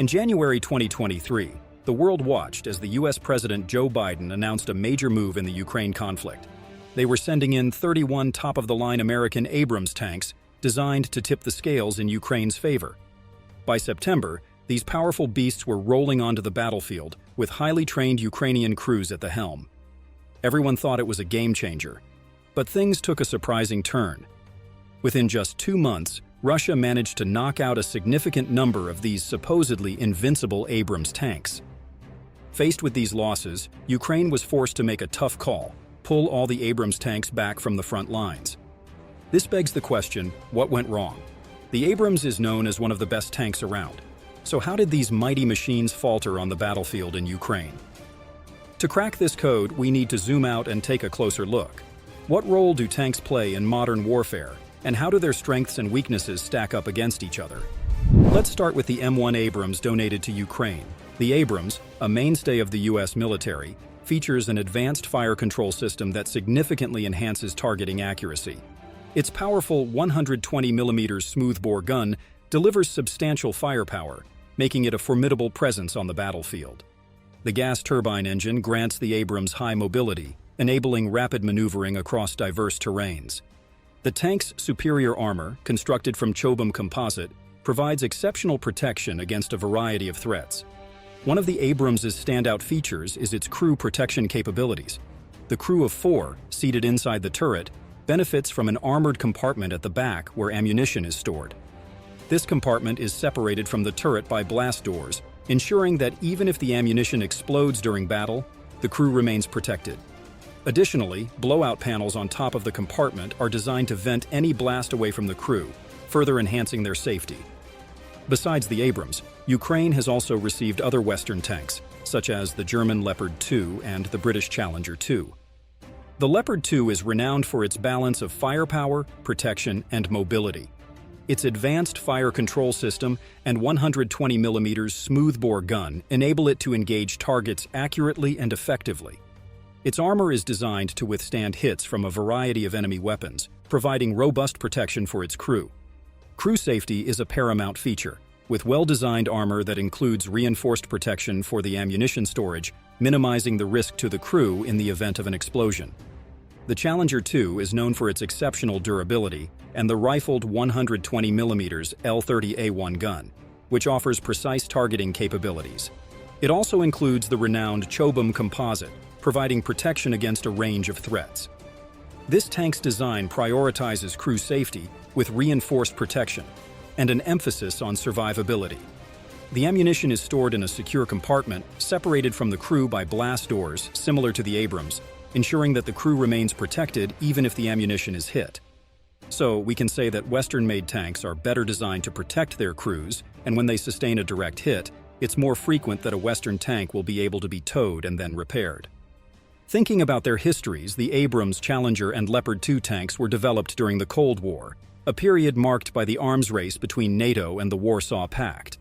In January 2023, the world watched as the US President Joe Biden announced a major move in the Ukraine conflict. They were sending in 31 top-of-the-line American Abrams tanks designed to tip the scales in Ukraine's favor. By September, these powerful beasts were rolling onto the battlefield with highly trained Ukrainian crews at the helm. Everyone thought it was a game-changer. But things took a surprising turn. Within just 2 months, Russia managed to knock out a significant number of these supposedly invincible Abrams tanks. Faced with these losses, Ukraine was forced to make a tough call: pull all the Abrams tanks back from the front lines. This begs the question, what went wrong? The Abrams is known as one of the best tanks around. So how did these mighty machines falter on the battlefield in Ukraine? To crack this code, we need to zoom out and take a closer look. What role do tanks play in modern warfare, and how do their strengths and weaknesses stack up against each other? Let's start with the M1 Abrams donated to Ukraine. The Abrams, a mainstay of the US military, features an advanced fire control system that significantly enhances targeting accuracy. Its powerful 120mm smoothbore gun delivers substantial firepower, making it a formidable presence on the battlefield. The gas turbine engine grants the Abrams high mobility, enabling rapid maneuvering across diverse terrains. The tank's superior armor, constructed from chobam composite, provides exceptional protection against a variety of threats. One of the Abrams' standout features is its crew protection capabilities. The crew of 4, seated inside the turret, benefits from an armored compartment at the back where ammunition is stored. This compartment is separated from the turret by blast doors, ensuring that even if the ammunition explodes during battle, the crew remains protected. Additionally, blowout panels on top of the compartment are designed to vent any blast away from the crew, further enhancing their safety. Besides the Abrams, Ukraine has also received other Western tanks, such as the German Leopard 2 and the British Challenger 2. The Leopard 2 is renowned for its balance of firepower, protection, and mobility. Its advanced fire control system and 120mm smoothbore gun enable it to engage targets accurately and effectively. Its armor is designed to withstand hits from a variety of enemy weapons, providing robust protection for its crew. Crew safety is a paramount feature, with well-designed armor that includes reinforced protection for the ammunition storage, minimizing the risk to the crew in the event of an explosion. The Challenger 2 is known for its exceptional durability and the rifled 120mm L30A1 gun, which offers precise targeting capabilities. It also includes the renowned chobam composite, providing protection against a range of threats. This tank's design prioritizes crew safety with reinforced protection and an emphasis on survivability. The ammunition is stored in a secure compartment separated from the crew by blast doors similar to the Abrams, ensuring that the crew remains protected even if the ammunition is hit. So we can say that Western-made tanks are better designed to protect their crews, and when they sustain a direct hit, it's more frequent that a Western tank will be able to be towed and then repaired. Thinking about their histories, the Abrams, Challenger, and Leopard 2 tanks were developed during the Cold War, a period marked by the arms race between NATO and the Warsaw Pact.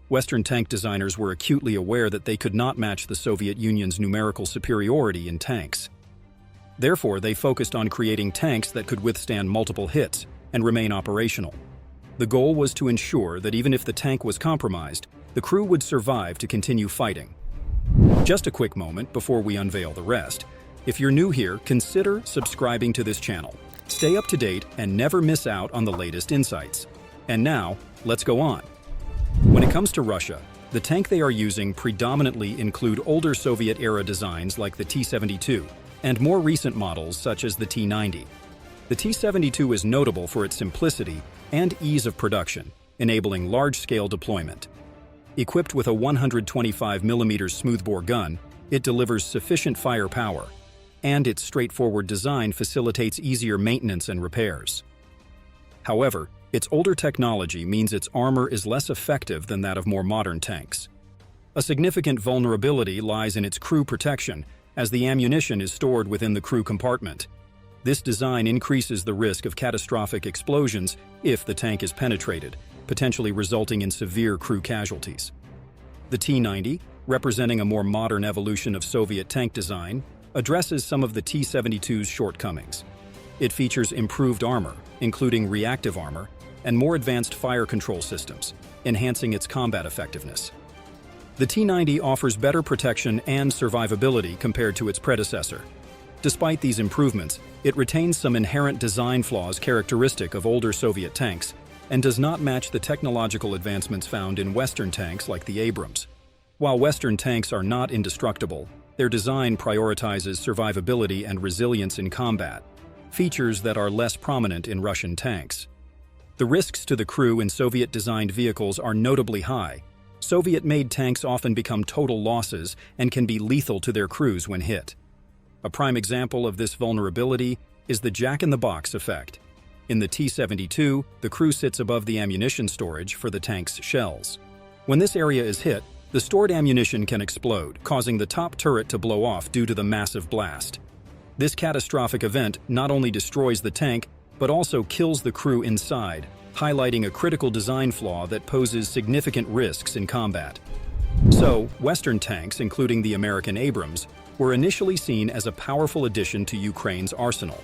Western tank designers were acutely aware that they could not match the Soviet Union's numerical superiority in tanks. Therefore, they focused on creating tanks that could withstand multiple hits and remain operational. The goal was to ensure that even if the tank was compromised, the crew would survive to continue fighting. Just a quick moment before we unveil the rest. If you're new here, consider subscribing to this channel. Stay up to date and never miss out on the latest insights. And now, let's go on. When it comes to Russia, the tank they are using predominantly include older Soviet-era designs like the T-72 and more recent models such as the T-90. The T-72 is notable for its simplicity and ease of production, enabling large-scale deployment. Equipped with a 125mm smoothbore gun, it delivers sufficient firepower, and its straightforward design facilitates easier maintenance and repairs. However, its older technology means its armor is less effective than that of more modern tanks. A significant vulnerability lies in its crew protection, as the ammunition is stored within the crew compartment. This design increases the risk of catastrophic explosions if the tank is penetrated, potentially resulting in severe crew casualties. The T-90, representing a more modern evolution of Soviet tank design, addresses some of the T-72's shortcomings. It features improved armor, including reactive armor, and more advanced fire control systems, enhancing its combat effectiveness. The T-90 offers better protection and survivability compared to its predecessor. Despite these improvements, it retains some inherent design flaws characteristic of older Soviet tanks and does not match the technological advancements found in Western tanks like the Abrams. While Western tanks are not indestructible, their design prioritizes survivability and resilience in combat, features that are less prominent in Russian tanks. The risks to the crew in Soviet-designed vehicles are notably high. Soviet-made tanks often become total losses and can be lethal to their crews when hit. A prime example of this vulnerability is the jack-in-the-box effect. In the T-72, the crew sits above the ammunition storage for the tank's shells. When this area is hit, the stored ammunition can explode, causing the top turret to blow off due to the massive blast. This catastrophic event not only destroys the tank, but also kills the crew inside, highlighting a critical design flaw that poses significant risks in combat. So, Western tanks, including the American Abrams, were initially seen as a powerful addition to Ukraine's arsenal.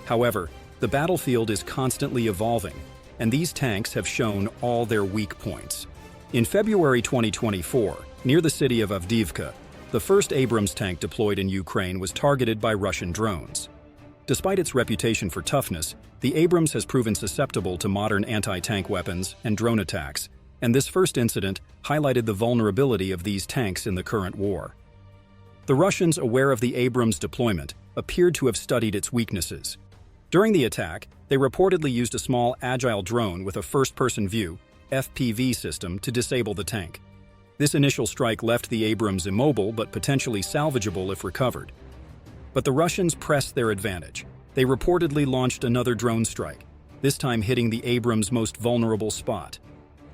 However, the battlefield is constantly evolving, and these tanks have shown all their weak points. In February 2024, near the city of Avdiivka, the first Abrams tank deployed in Ukraine was targeted by Russian drones. Despite its reputation for toughness, the Abrams has proven susceptible to modern anti-tank weapons and drone attacks, and this first incident highlighted the vulnerability of these tanks in the current war. The Russians, aware of the Abrams deployment, appeared to have studied its weaknesses. During the attack, they reportedly used a small, agile drone with a first-person view (FPV) system to disable the tank. This initial strike left the Abrams immobile but potentially salvageable if recovered. But the Russians pressed their advantage. They reportedly launched another drone strike, this time hitting the Abrams' most vulnerable spot,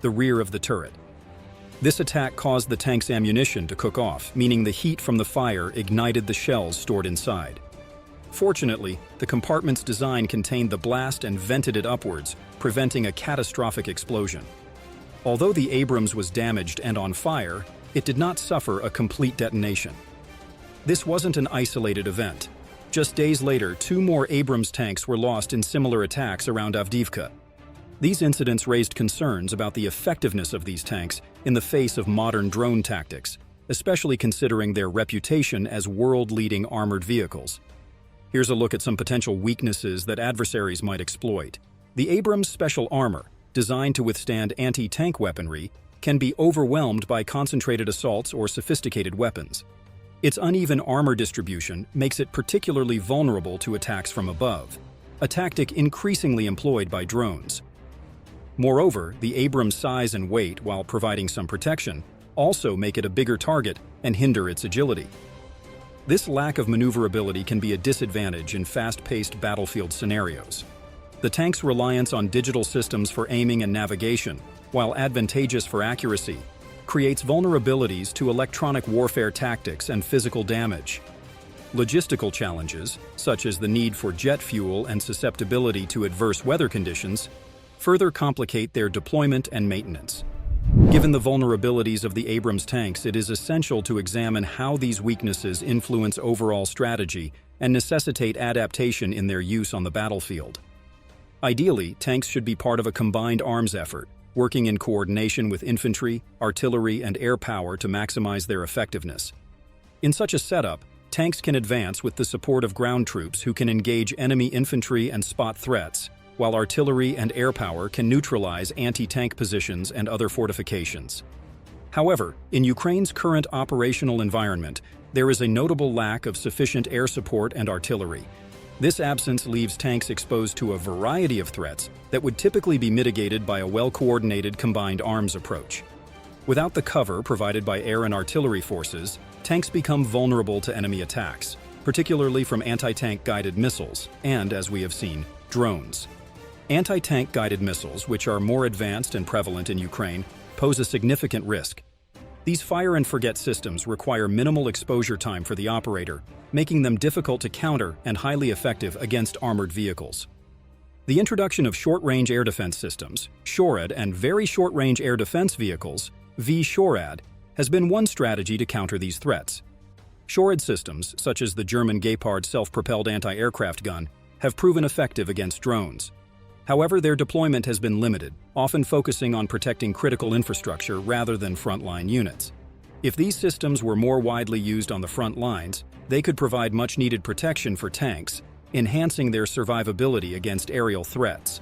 the rear of the turret. This attack caused the tank's ammunition to cook off, meaning the heat from the fire ignited the shells stored inside. Fortunately, the compartment's design contained the blast and vented it upwards, preventing a catastrophic explosion. Although the Abrams was damaged and on fire, it did not suffer a complete detonation. This wasn't an isolated event. Just days later, 2 more Abrams tanks were lost in similar attacks around Avdiivka. These incidents raised concerns about the effectiveness of these tanks in the face of modern drone tactics, especially considering their reputation as world-leading armored vehicles. Here's a look at some potential weaknesses that adversaries might exploit. The Abrams special armor, designed to withstand anti-tank weaponry, can be overwhelmed by concentrated assaults or sophisticated weapons. Its uneven armor distribution makes it particularly vulnerable to attacks from above, a tactic increasingly employed by drones. Moreover, the Abrams' size and weight, while providing some protection, also make it a bigger target and hinder its agility. This lack of maneuverability can be a disadvantage in fast-paced battlefield scenarios. The tank's reliance on digital systems for aiming and navigation, while advantageous for accuracy, creates vulnerabilities to electronic warfare tactics and physical damage. Logistical challenges, such as the need for jet fuel and susceptibility to adverse weather conditions, further complicate their deployment and maintenance. Given the vulnerabilities of the Abrams tanks, it is essential to examine how these weaknesses influence overall strategy and necessitate adaptation in their use on the battlefield. Ideally, tanks should be part of a combined arms effort, working in coordination with infantry, artillery, and air power to maximize their effectiveness. In such a setup, tanks can advance with the support of ground troops who can engage enemy infantry and spot threats, while artillery and air power can neutralize anti-tank positions and other fortifications. However, in Ukraine's current operational environment, there is a notable lack of sufficient air support and artillery. This absence leaves tanks exposed to a variety of threats that would typically be mitigated by a well-coordinated combined arms approach. Without the cover provided by air and artillery forces, tanks become vulnerable to enemy attacks, particularly from anti-tank guided missiles and, as we have seen, drones. Anti-tank guided missiles, which are more advanced and prevalent in Ukraine, pose a significant risk. These fire-and-forget systems require minimal exposure time for the operator, making them difficult to counter and highly effective against armored vehicles. The introduction of short-range air defense systems, SHORAD, and very short-range air defense vehicles, VSHORAD, has been one strategy to counter these threats. SHORAD systems, such as the German Gepard self-propelled anti-aircraft gun, have proven effective against drones. However, their deployment has been limited, often focusing on protecting critical infrastructure rather than frontline units. If these systems were more widely used on the front lines, they could provide much-needed protection for tanks, enhancing their survivability against aerial threats.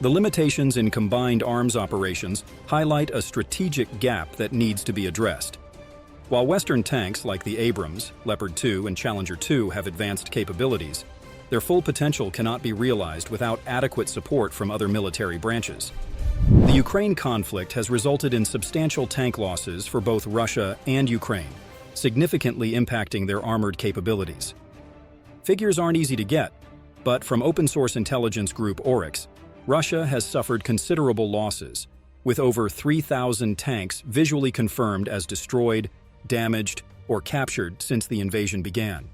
The limitations in combined arms operations highlight a strategic gap that needs to be addressed. While Western tanks like the Abrams, Leopard 2, and Challenger 2 have advanced capabilities, their full potential cannot be realized without adequate support from other military branches. The Ukraine conflict has resulted in substantial tank losses for both Russia and Ukraine, significantly impacting their armored capabilities. Figures aren't easy to get, but from open-source intelligence group Oryx, Russia has suffered considerable losses, with over 3,000 tanks visually confirmed as destroyed, damaged, or captured since the invasion began.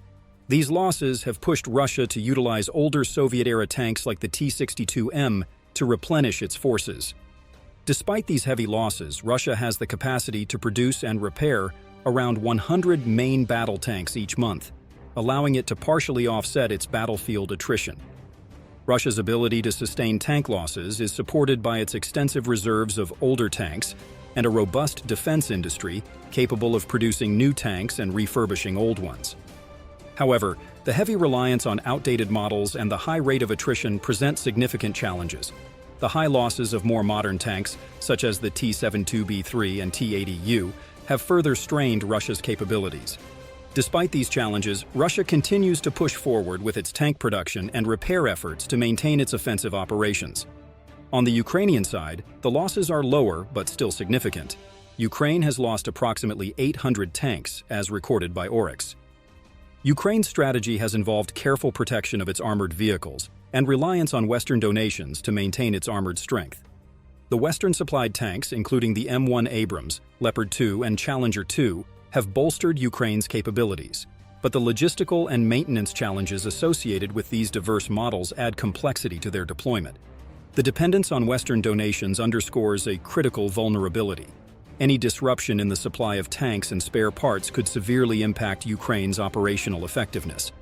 These losses have pushed Russia to utilize older Soviet-era tanks like the T-62M to replenish its forces. Despite these heavy losses, Russia has the capacity to produce and repair around 100 main battle tanks each month, allowing it to partially offset its battlefield attrition. Russia's ability to sustain tank losses is supported by its extensive reserves of older tanks and a robust defense industry capable of producing new tanks and refurbishing old ones. However, the heavy reliance on outdated models and the high rate of attrition present significant challenges. The high losses of more modern tanks, such as the T-72B3 and T-80U, have further strained Russia's capabilities. Despite these challenges, Russia continues to push forward with its tank production and repair efforts to maintain its offensive operations. On the Ukrainian side, the losses are lower but still significant. Ukraine has lost approximately 800 tanks, as recorded by Oryx. Ukraine's strategy has involved careful protection of its armored vehicles and reliance on Western donations to maintain its armored strength. The Western-supplied tanks, including the M1 Abrams, Leopard 2, and Challenger 2, have bolstered Ukraine's capabilities, but the logistical and maintenance challenges associated with these diverse models add complexity to their deployment. The dependence on Western donations underscores a critical vulnerability. Any disruption in the supply of tanks and spare parts could severely impact Ukraine's operational effectiveness.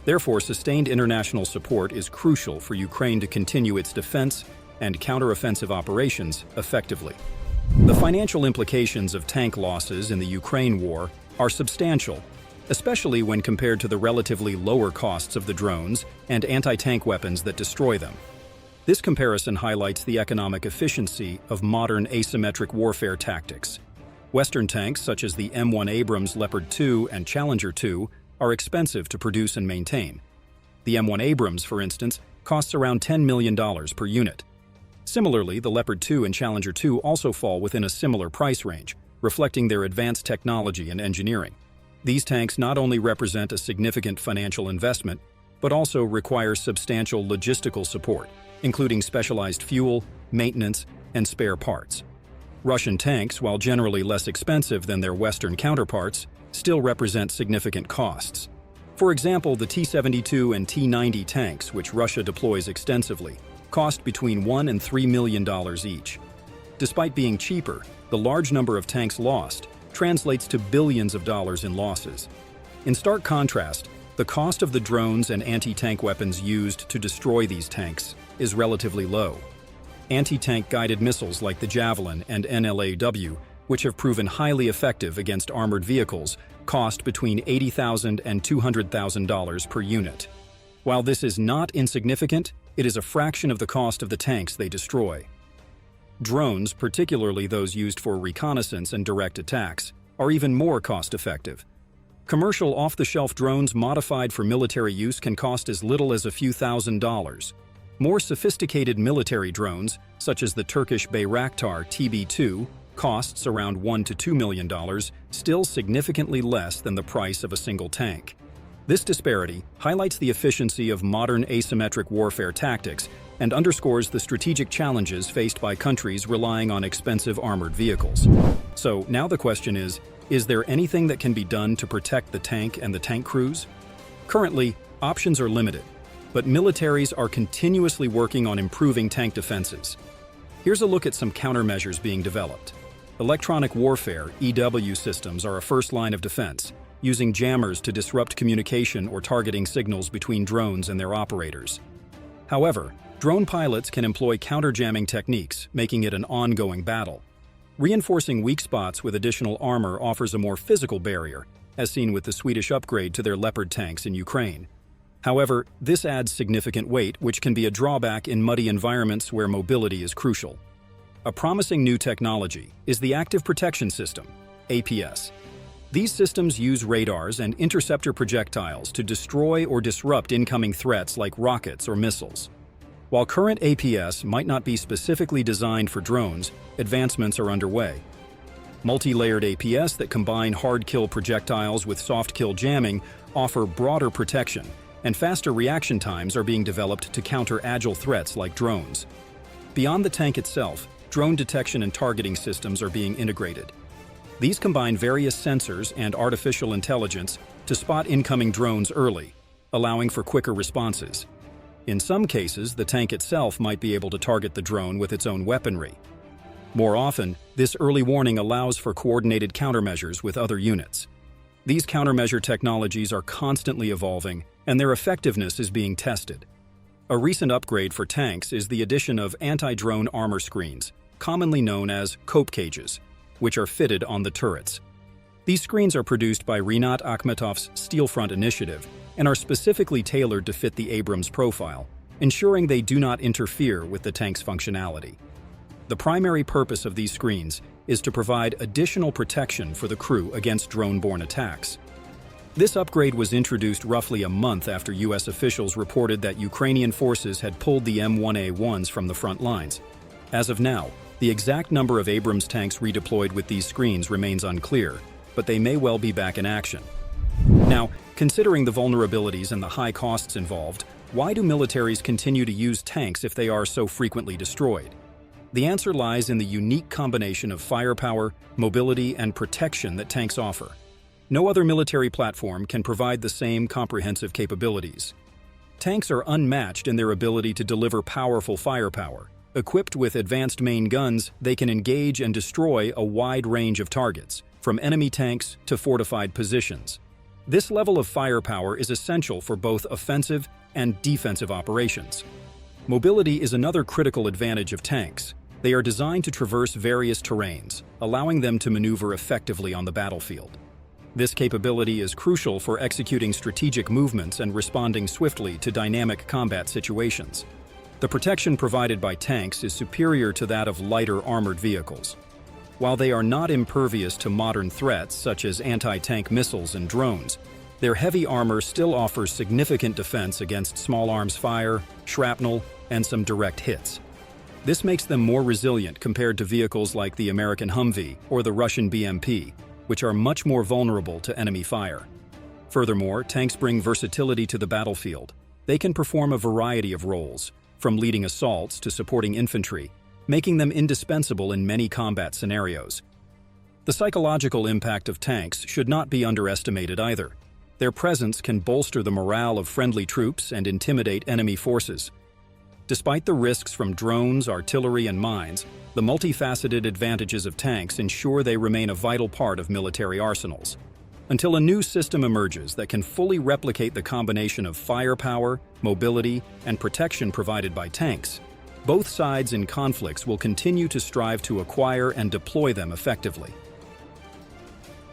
Therefore, sustained international support is crucial for Ukraine to continue its defense and counteroffensive operations effectively. The financial implications of tank losses in the Ukraine war are substantial, especially when compared to the relatively lower costs of the drones and anti-tank weapons that destroy them. This comparison highlights the economic efficiency of modern asymmetric warfare tactics. Western tanks such as the M1 Abrams Leopard 2 and Challenger 2 are expensive to produce and maintain. The M1 Abrams, for instance, costs around $10 million per unit. Similarly, the Leopard 2 and Challenger 2 also fall within a similar price range, reflecting their advanced technology and engineering. These tanks not only represent a significant financial investment, but also require substantial logistical support, including specialized fuel, maintenance, and spare parts. Russian tanks, while generally less expensive than their Western counterparts, still represent significant costs. For example, the T-72 and T-90 tanks, which Russia deploys extensively, cost between $1 and $3 million each. Despite being cheaper, the large number of tanks lost translates to billions of dollars in losses. In stark contrast, the cost of the drones and anti-tank weapons used to destroy these tanks is relatively low. Anti-tank guided missiles like the Javelin and NLAW, which have proven highly effective against armored vehicles, cost between $80,000 and $200,000 per unit. While this is not insignificant, it is a fraction of the cost of the tanks they destroy. Drones, particularly those used for reconnaissance and direct attacks, are even more cost-effective. Commercial off-the-shelf drones modified for military use can cost as little as a few $1,000s. More sophisticated military drones, such as the Turkish Bayraktar TB2, costs around $1 to $2 million, still significantly less than the price of a single tank. This disparity highlights the efficiency of modern asymmetric warfare tactics and underscores the strategic challenges faced by countries relying on expensive armored vehicles. So now the question is there anything that can be done to protect the tank and the tank crews? Currently, options are limited, but militaries are continuously working on improving tank defenses. Here's a look at some countermeasures being developed. Electronic warfare, EW systems, are a first line of defense, using jammers to disrupt communication or targeting signals between drones and their operators. However, drone pilots can employ counter-jamming techniques, making it an ongoing battle. Reinforcing weak spots with additional armor offers a more physical barrier, as seen with the Swedish upgrade to their Leopard tanks in Ukraine. However, this adds significant weight, which can be a drawback in muddy environments where mobility is crucial. A promising new technology is the Active Protection System, APS. These systems use radars and interceptor projectiles to destroy or disrupt incoming threats like rockets or missiles. While current APS might not be specifically designed for drones, advancements are underway. Multi-layered APS that combine hard-kill projectiles with soft-kill jamming offer broader protection, and faster reaction times are being developed to counter agile threats like drones. Beyond the tank itself, drone detection and targeting systems are being integrated. These combine various sensors and artificial intelligence to spot incoming drones early, allowing for quicker responses. In some cases, the tank itself might be able to target the drone with its own weaponry. More often, this early warning allows for coordinated countermeasures with other units. These countermeasure technologies are constantly evolving, and their effectiveness is being tested. A recent upgrade for tanks is the addition of anti-drone armor screens, commonly known as cope cages, which are fitted on the turrets. These screens are produced by Rinat Akhmetov's Steelfront initiative and are specifically tailored to fit the Abrams profile, ensuring they do not interfere with the tank's functionality. The primary purpose of these screens is to provide additional protection for the crew against drone-borne attacks. This upgrade was introduced roughly a month after U.S. officials reported that Ukrainian forces had pulled the M1A1s from the front lines. As of now, the exact number of Abrams tanks redeployed with these screens remains unclear, but they may well be back in action. Now, considering the vulnerabilities and the high costs involved, why do militaries continue to use tanks if they are so frequently destroyed? The answer lies in the unique combination of firepower, mobility, and protection that tanks offer. No other military platform can provide the same comprehensive capabilities. Tanks are unmatched in their ability to deliver powerful firepower. Equipped with advanced main guns, they can engage and destroy a wide range of targets, from enemy tanks to fortified positions. This level of firepower is essential for both offensive and defensive operations. Mobility is another critical advantage of tanks. They are designed to traverse various terrains, allowing them to maneuver effectively on the battlefield. This capability is crucial for executing strategic movements and responding swiftly to dynamic combat situations. The protection provided by tanks is superior to that of lighter armored vehicles. While they are not impervious to modern threats such as anti-tank missiles and drones, their heavy armor still offers significant defense against small arms fire, shrapnel, and some direct hits. This makes them more resilient compared to vehicles like the American Humvee or the Russian BMP, which are much more vulnerable to enemy fire. Furthermore, tanks bring versatility to the battlefield. They can perform a variety of roles, from leading assaults to supporting infantry, making them indispensable in many combat scenarios. The psychological impact of tanks should not be underestimated either. Their presence can bolster the morale of friendly troops and intimidate enemy forces. Despite the risks from drones, artillery, and mines, the multifaceted advantages of tanks ensure they remain a vital part of military arsenals. Until a new system emerges that can fully replicate the combination of firepower, mobility, and protection provided by tanks, both sides in conflicts will continue to strive to acquire and deploy them effectively.